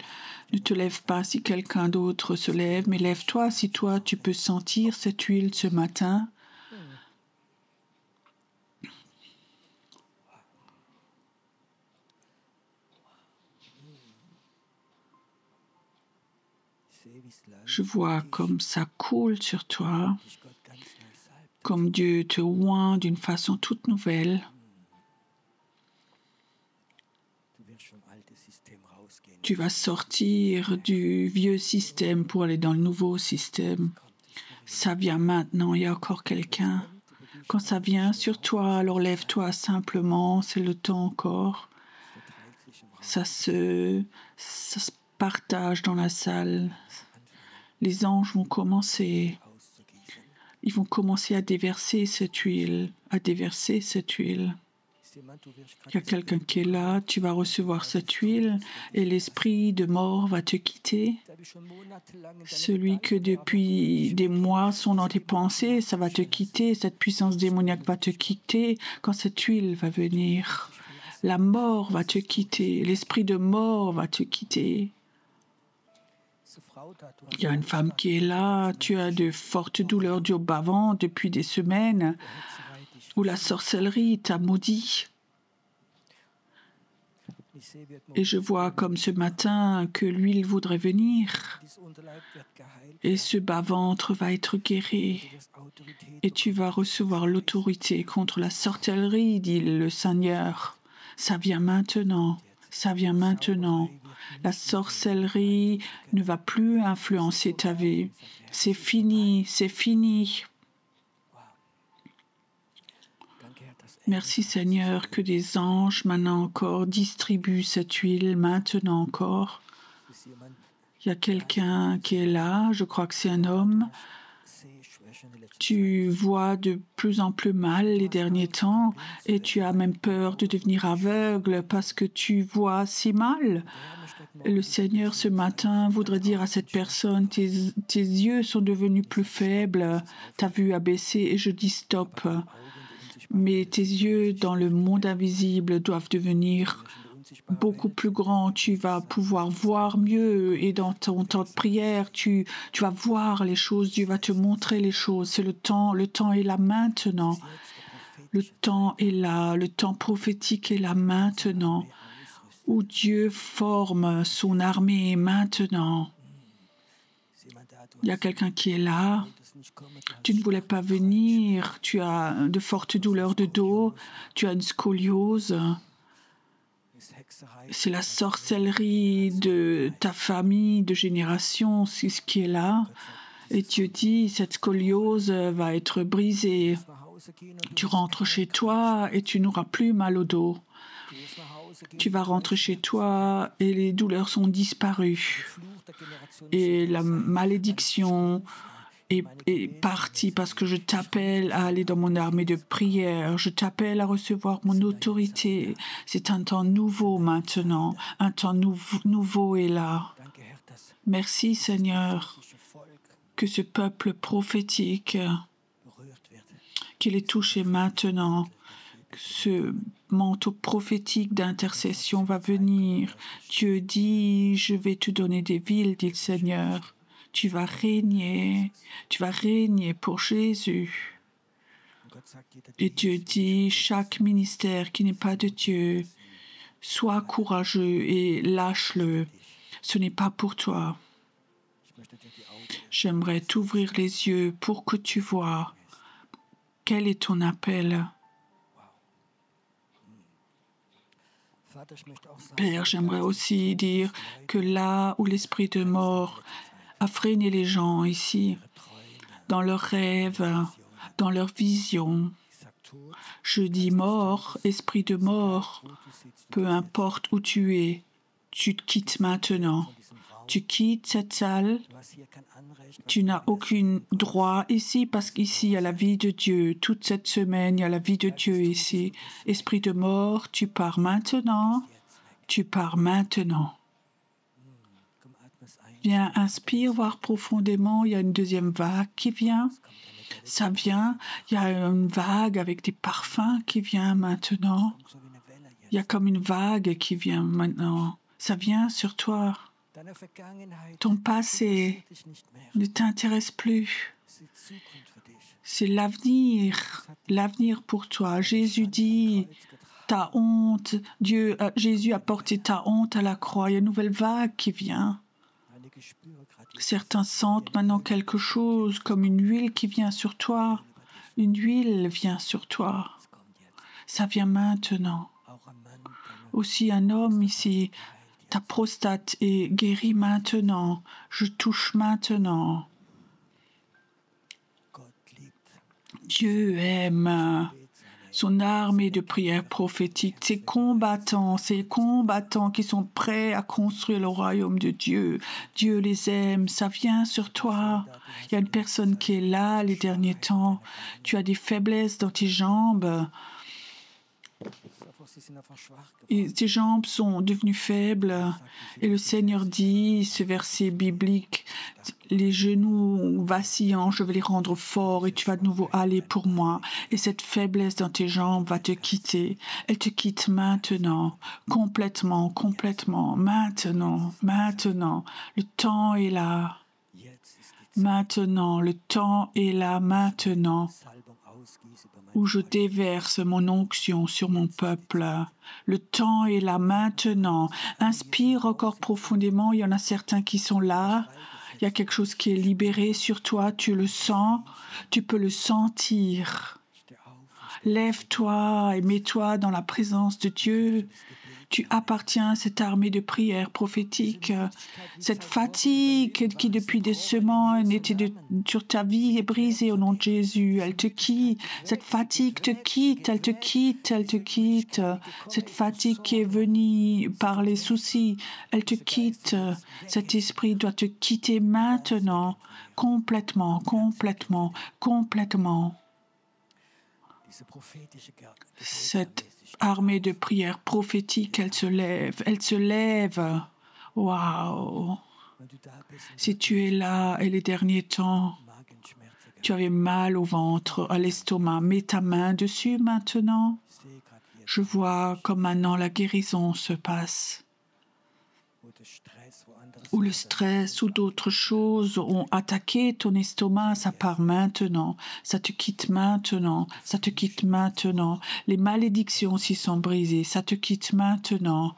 Ne te lève pas si quelqu'un d'autre se lève, mais lève-toi si toi, tu peux sentir cette huile ce matin. Je vois comme ça coule sur toi, comme Dieu te oint d'une façon toute nouvelle. Tu vas sortir du vieux système pour aller dans le nouveau système. Ça vient maintenant, il y a encore quelqu'un. Quand ça vient sur toi, alors lève-toi simplement, c'est le temps encore. Ça se partage dans la salle. Les anges vont commencer. Ils vont commencer à déverser cette huile, Il y a quelqu'un qui est là, tu vas recevoir cette huile et l'esprit de mort va te quitter. Celui que depuis des mois sont dans tes pensées, ça va te quitter, cette puissance démoniaque va te quitter quand cette huile va venir. La mort va te quitter, l'esprit de mort va te quitter. Il y a une femme qui est là, tu as de fortes douleurs du bas-ventre depuis des semaines, où la sorcellerie t'a maudit. Et je vois comme ce matin que l'huile voudrait venir. Et ce bas-ventre va être guéri. Et tu vas recevoir l'autorité contre la sorcellerie, dit le Seigneur. Ça vient maintenant. Ça vient maintenant. La sorcellerie ne va plus influencer ta vie. C'est fini, c'est fini. Merci Seigneur que des anges maintenant encore distribuent cette huile, maintenant encore. Il y a quelqu'un qui est là, je crois que c'est un homme. Tu vois de plus en plus mal les derniers temps et tu as même peur de devenir aveugle parce que tu vois si mal. Et le Seigneur ce matin voudrait dire à cette personne, tes yeux sont devenus plus faibles, ta vue a baissé et je dis stop. Mais tes yeux dans le monde invisible doivent devenir beaucoup plus grands. Tu vas pouvoir voir mieux et dans ton temps de prière, tu vas voir les choses, Dieu va te montrer les choses. C'est le temps est là maintenant. Le temps est là, le temps prophétique est là maintenant, où Dieu forme son armée maintenant. Il y a quelqu'un qui est là. Tu ne voulais pas venir, tu as de fortes douleurs de dos, tu as une scoliose. C'est la sorcellerie de ta famille, de génération, c'est ce qui est là. Et Dieu dit, cette scoliose va être brisée. Tu rentres chez toi et tu n'auras plus mal au dos. Tu vas rentrer chez toi et les douleurs sont disparues. Et la malédiction est partie parce que je t'appelle à aller dans mon armée de prière. Je t'appelle à recevoir mon autorité. C'est un temps nouveau maintenant. Un temps nouveau est là. Merci Seigneur que ce peuple prophétique, qu'il est touché maintenant. Ce manteau prophétique d'intercession va venir. Dieu dit, je vais te donner des villes, dit le Seigneur. Tu vas régner pour Jésus. Et Dieu dit, chaque ministère qui n'est pas de Dieu, sois courageux et lâche-le. Ce n'est pas pour toi. J'aimerais t'ouvrir les yeux pour que tu vois quel est ton appel. Père, j'aimerais aussi dire que là où l'esprit de mort a freiné les gens ici, dans leurs rêves, dans leurs visions, je dis mort, esprit de mort, peu importe où tu es, tu te quittes maintenant. Tu quittes cette salle, tu n'as aucun droit ici parce qu'ici il y a la vie de Dieu. Toute cette semaine, il y a la vie de Dieu ici. Esprit de mort, tu pars maintenant. Tu pars maintenant. Viens, inspire, voir profondément. Il y a une deuxième vague qui vient. Ça vient. Il y a une vague avec des parfums qui vient maintenant. Il y a comme une vague qui vient maintenant. Ça vient sur toi. Ton passé ne t'intéresse plus. C'est l'avenir pour toi. Jésus dit, ta honte, Jésus a porté ta honte à la croix. Il y a une nouvelle vague qui vient. Certains sentent maintenant quelque chose comme une huile qui vient sur toi. Une huile vient sur toi. Ça vient maintenant. Aussi un homme ici, ta prostate est guérie maintenant. Je touche maintenant. Dieu aime son armée de prières prophétiques, ces combattants qui sont prêts à construire le royaume de Dieu. Dieu les aime, ça vient sur toi. Il y a une personne qui est là les derniers temps. Tu as des faiblesses dans tes jambes. Et tes jambes sont devenues faibles. Et le Seigneur dit, ce verset biblique, les genoux vacillants, je vais les rendre forts et tu vas de nouveau aller pour moi. Et cette faiblesse dans tes jambes va te quitter. Elle te quitte maintenant, complètement, maintenant. Le temps est là. Maintenant, le temps est là, maintenant. Où je déverse mon onction sur mon peuple. Le temps est là maintenant. Inspire encore profondément. Il y en a certains qui sont là. Il y a quelque chose qui est libéré sur toi. Tu le sens. Tu peux le sentir. Lève-toi et mets-toi dans la présence de Dieu. Tu appartiens à cette armée de prières prophétiques. Cette fatigue qui depuis des semaines était sur ta vie est brisée au nom de Jésus. Elle te quitte. Cette fatigue te quitte. Elle te quitte. Cette fatigue qui est venue par les soucis, elle te quitte. Cet esprit doit te quitter maintenant. Complètement. Cette armée de prières prophétiques, elle se lève. Waouh! Si tu es là et les derniers temps, tu avais mal au ventre, à l'estomac, mets ta main dessus maintenant. Je vois comme maintenant la guérison se passe. Ou le stress ou d'autres choses ont attaqué ton estomac, ça part maintenant, ça te quitte maintenant. Les malédictions s'y sont brisées, ça te quitte maintenant.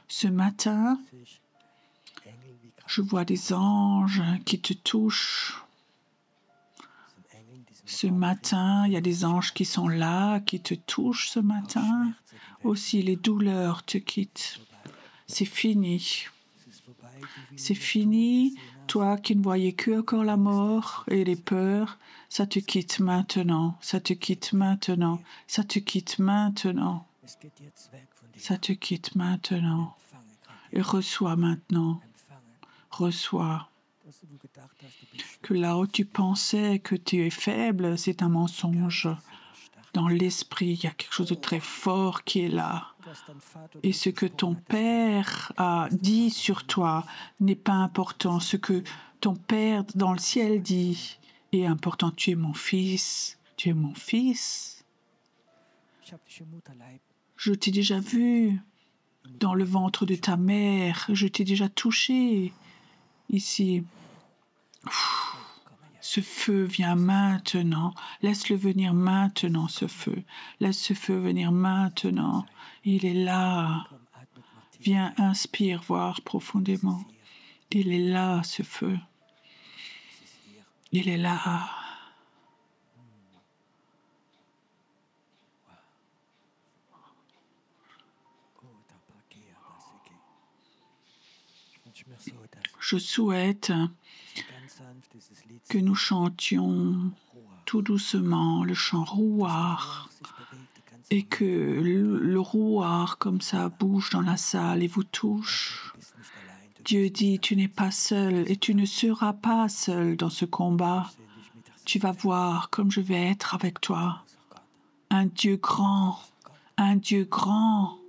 Ce matin, je vois des anges qui te touchent. Ce matin, il y a des anges qui sont là, qui te touchent ce matin. Aussi, les douleurs te quittent. C'est fini. Toi qui ne voyais que encore la mort et les peurs, ça te quitte maintenant. Et reçois maintenant. Que là où tu pensais que tu es faible, c'est un mensonge. Dans l'esprit, il y a quelque chose de très fort qui est là. Et ce que ton Père a dit sur toi n'est pas important. Ce que ton Père dans le ciel dit est important. Tu es mon fils. Je t'ai déjà vu dans le ventre de ta mère. Je t'ai déjà touché ici. Ce feu vient maintenant. Laisse-le venir maintenant, ce feu. Laisse ce feu venir maintenant. Il est là. Viens, inspire, voir profondément. Il est là, ce feu. Il est là. Je souhaite que nous chantions tout doucement le chant rouar et que le rouar comme ça bouge dans la salle et vous touche. Dieu dit, tu n'es pas seul et tu ne seras pas seul dans ce combat. Tu vas voir comme je vais être avec toi. Un Dieu grand, un Dieu grand.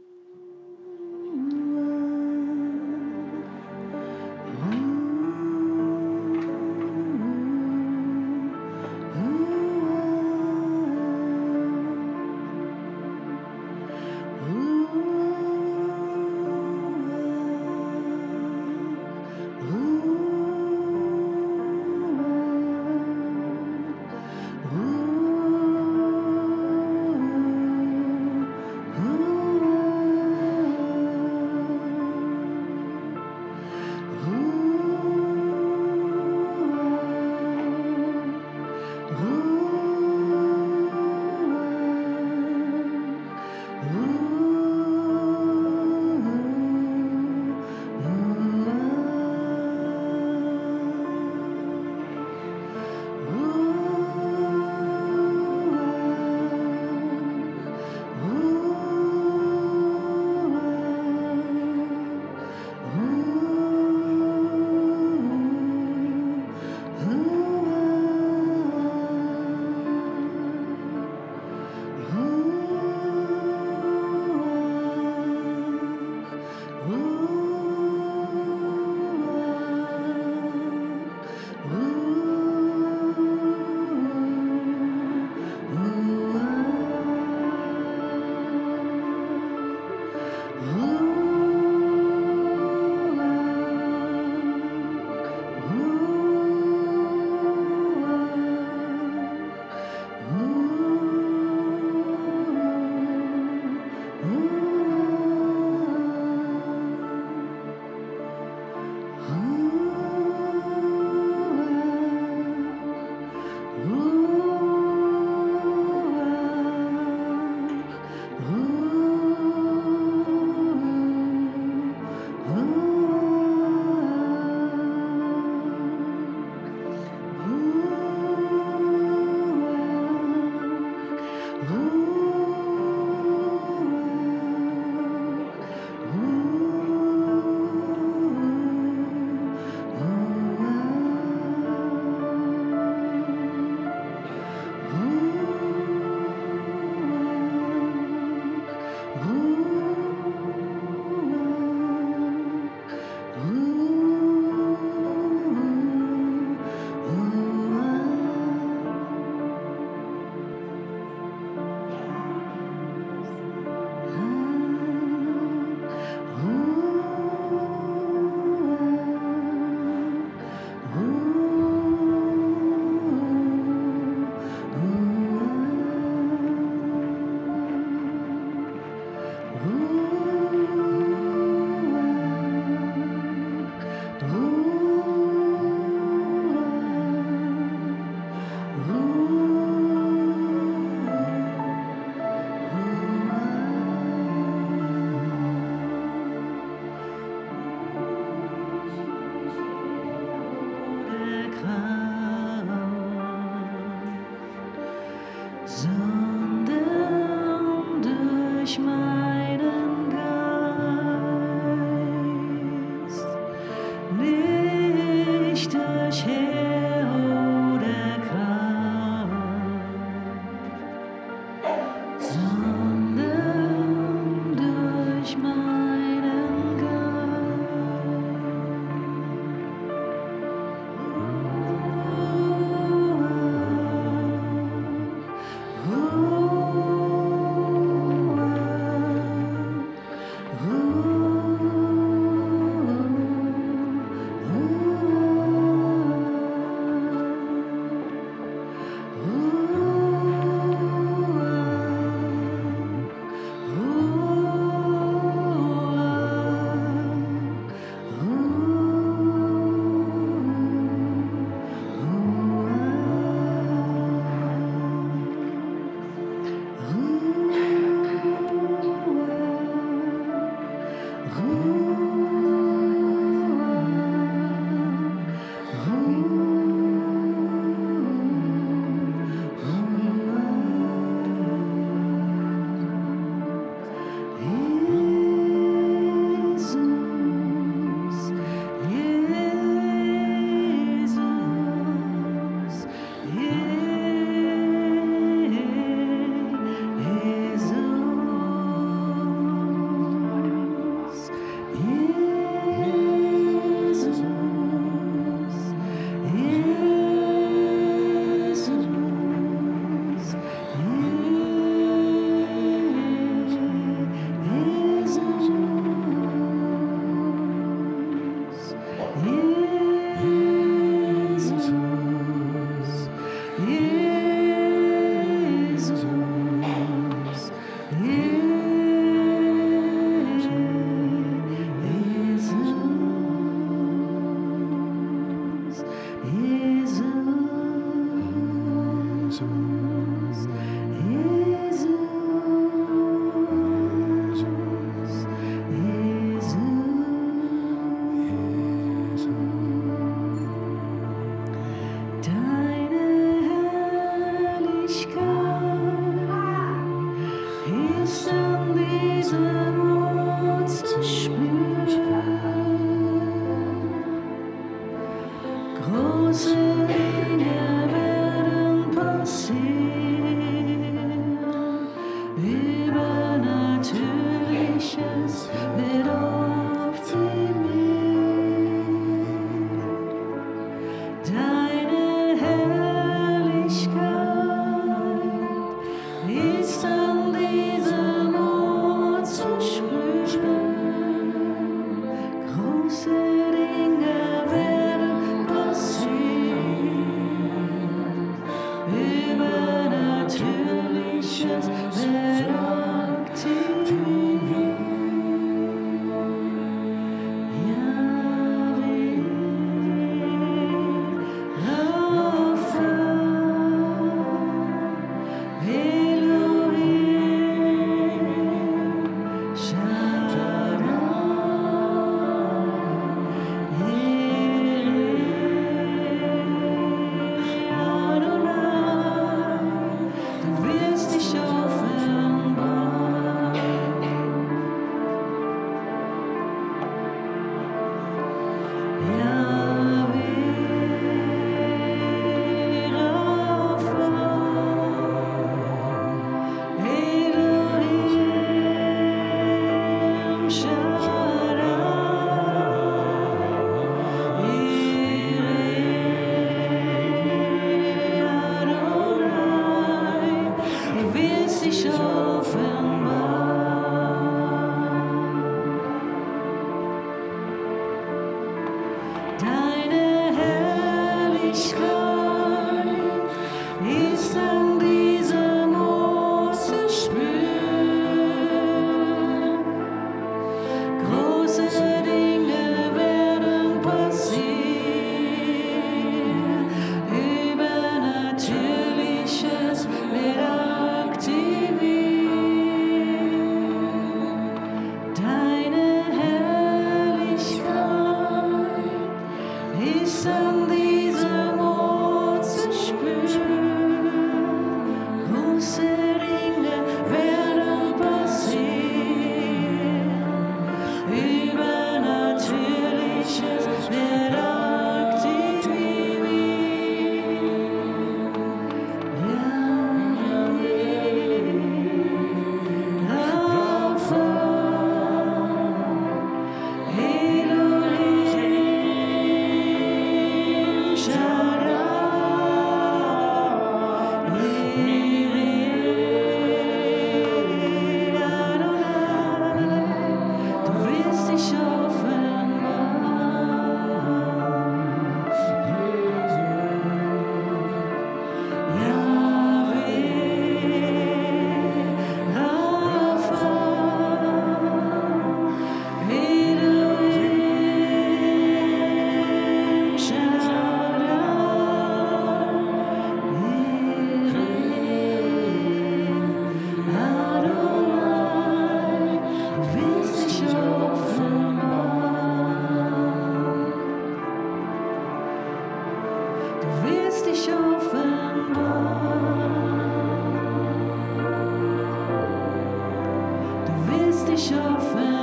Du willst dich offenbaren.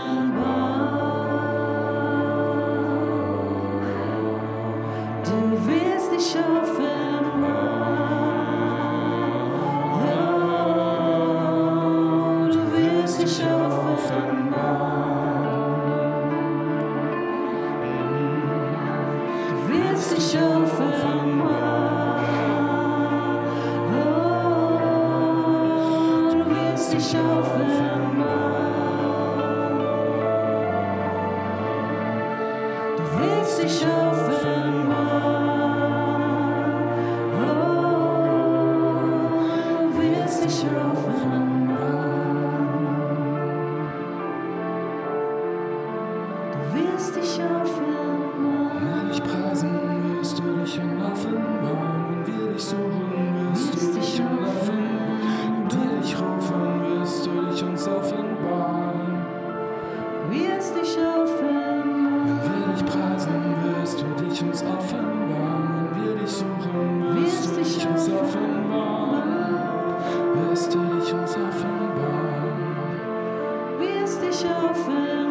Du willst dich offenbaren. Du willst dich offenbaren. Du willst dich offenbaren. Du willst dich offenbaren. Du willst dich offenbaren. Du willst dich offenbaren. Du willst dich offenbaren. Will ich preisen, wirst du dich offenbaren. Und will ich suchen, wirst du dich offenbaren. Will ich rufen, wirst du dich uns offenbaren. Wirst dich offenbaren. Will ich preisen, wirst du dich uns offenbaren. Und will ich suchen, wirst du dich uns offenbaren. Wirst du dich uns offenbaren. Wirst dich offenbaren.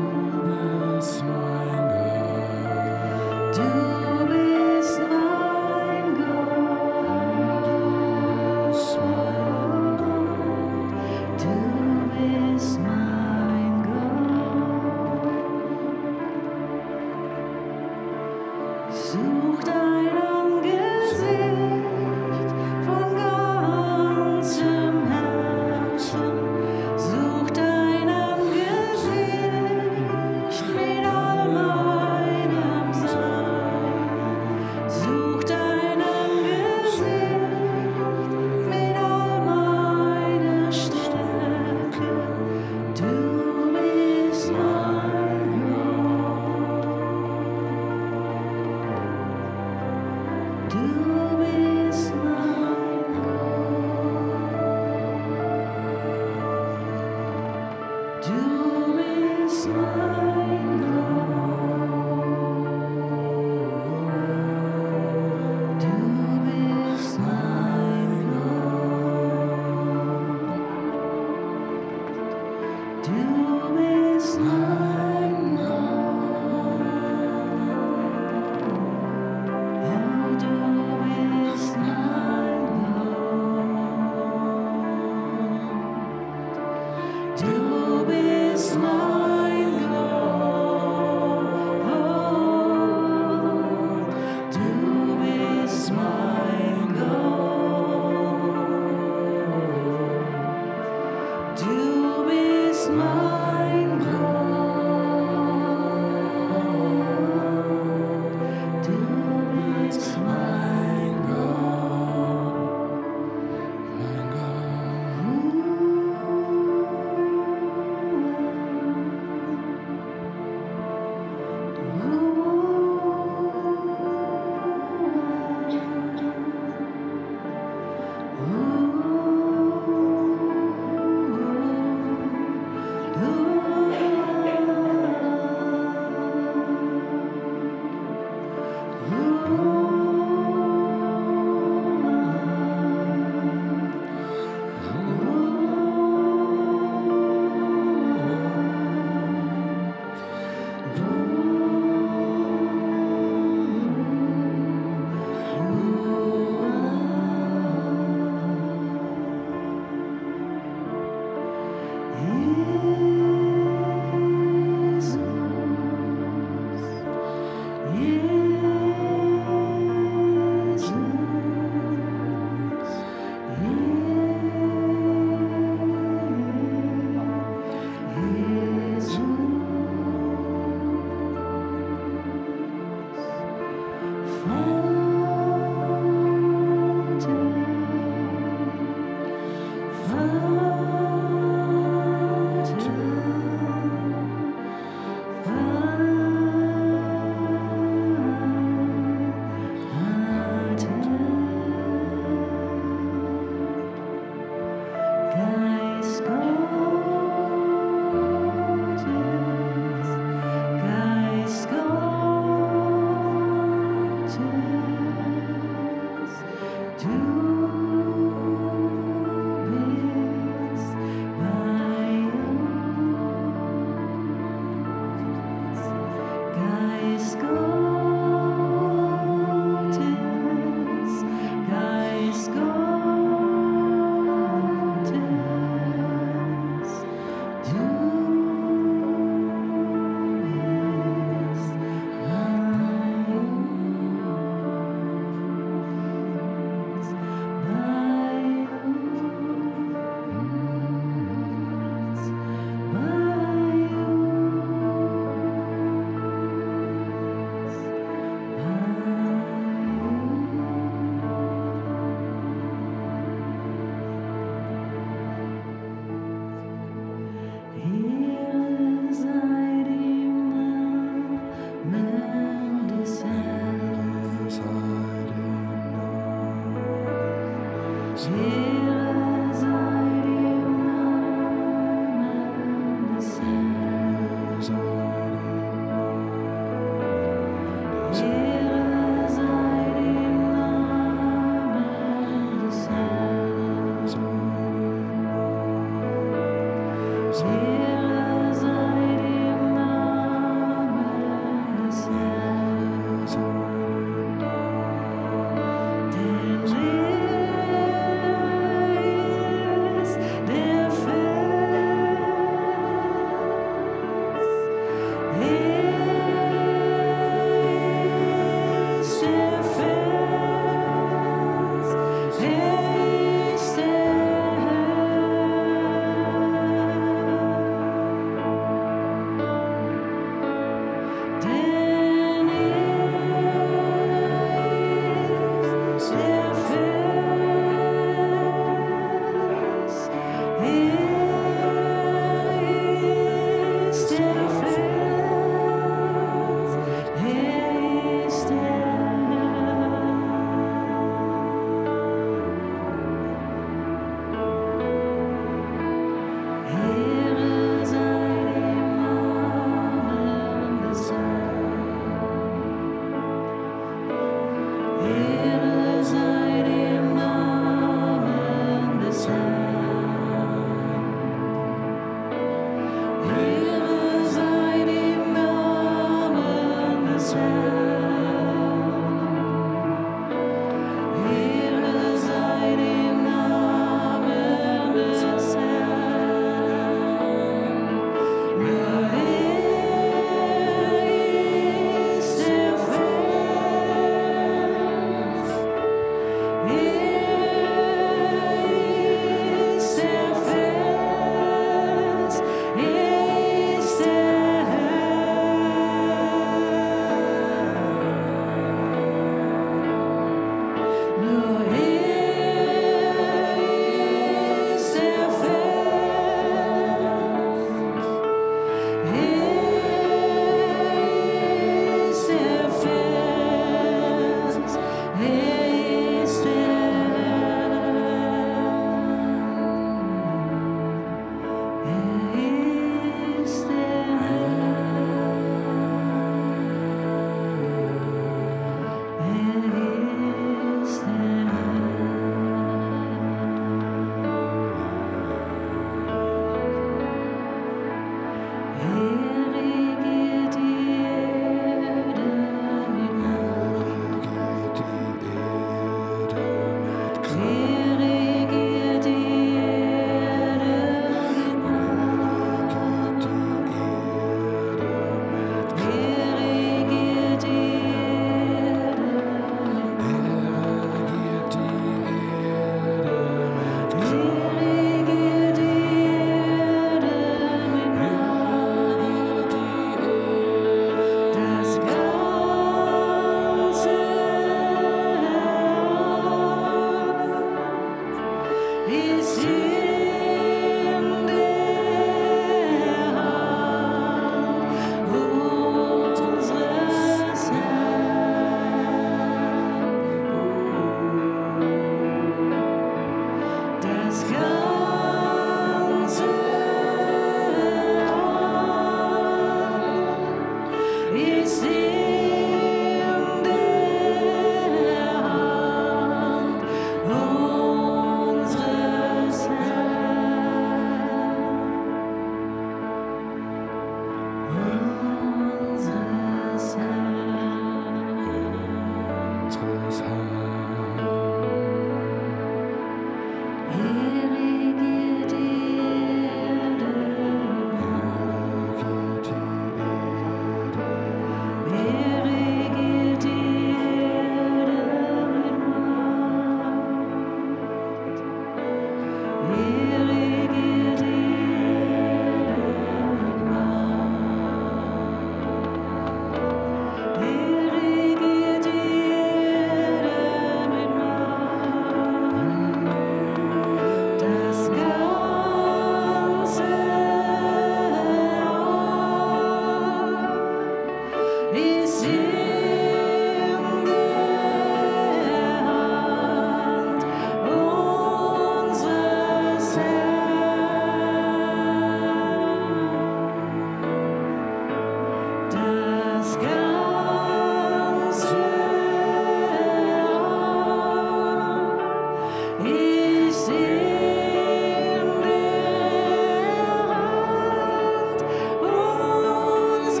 ist in der Hand unseres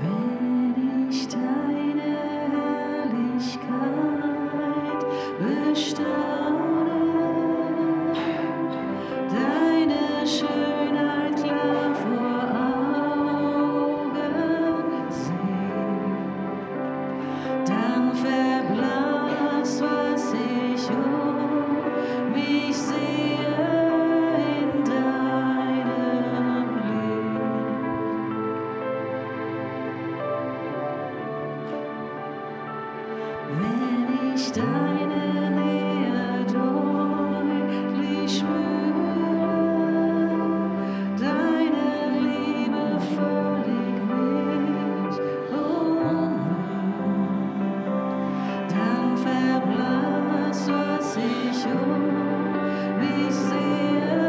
Wenn ich deine Herrlichkeit bestaune, deine Schönheit klar vor Augen sehe, dann verblasst, was ich um mich sehe in deinem Licht. Wenn ich deine Nähe deutlich spüre, deine Liebe völlig mich umhüllt, dann verblasst, was ich um mich sehe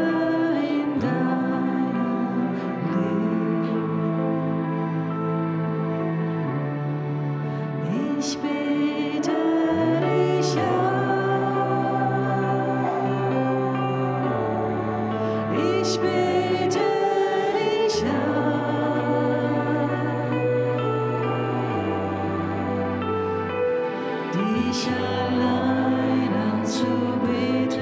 in deinem Licht. Ich bete dich an, ich bete dich an, dich allein anzubeten,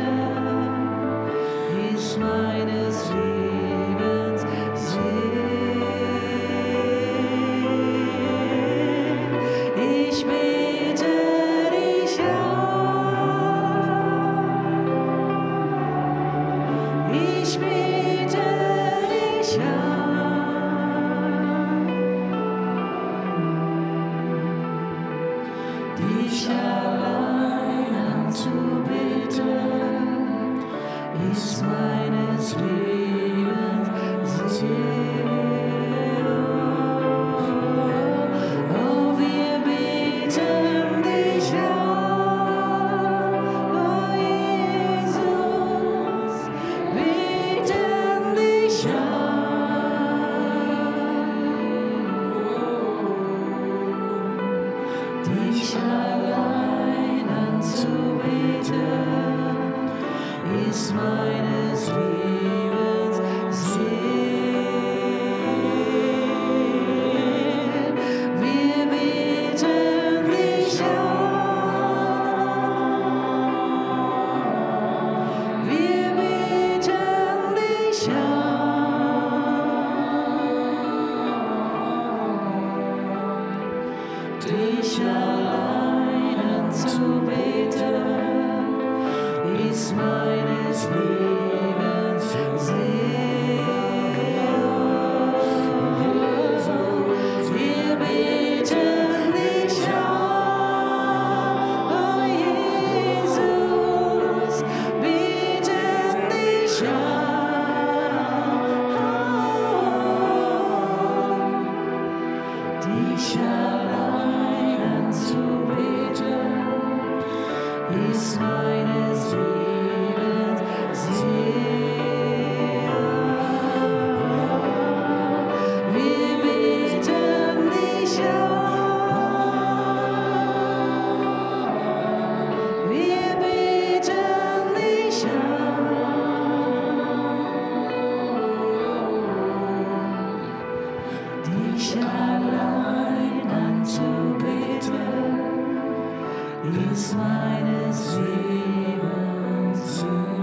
ist meines Lebens Sinn. Ich bete dich an, ich bete dich an, dich allein anzubeten, ist meines Lebens Sinn. Oh, wir beten dich an, oh Jesus, beten dich an, dich allein anzubeten, ist meines Lebens Sinn. Wir beten dich an, wir beten dich an, dich allein anzubeten, ist meines Lebens Sinn. Wir beten dich an, oh Jesus, beten dich an, dich allein anzubeten, ist meines Lebens Sinn. Wir beten dich an, wir beten dich an, dich allein anzubeten, ist meines Lebens Sinn.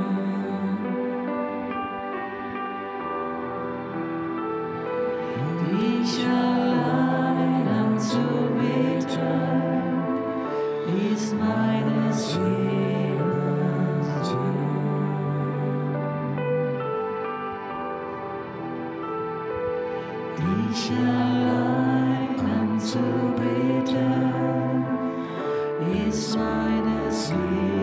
Dich allein anzubeten, ist meines Lebens Sinn. Dich allein anzubeten, ist deines Liebes.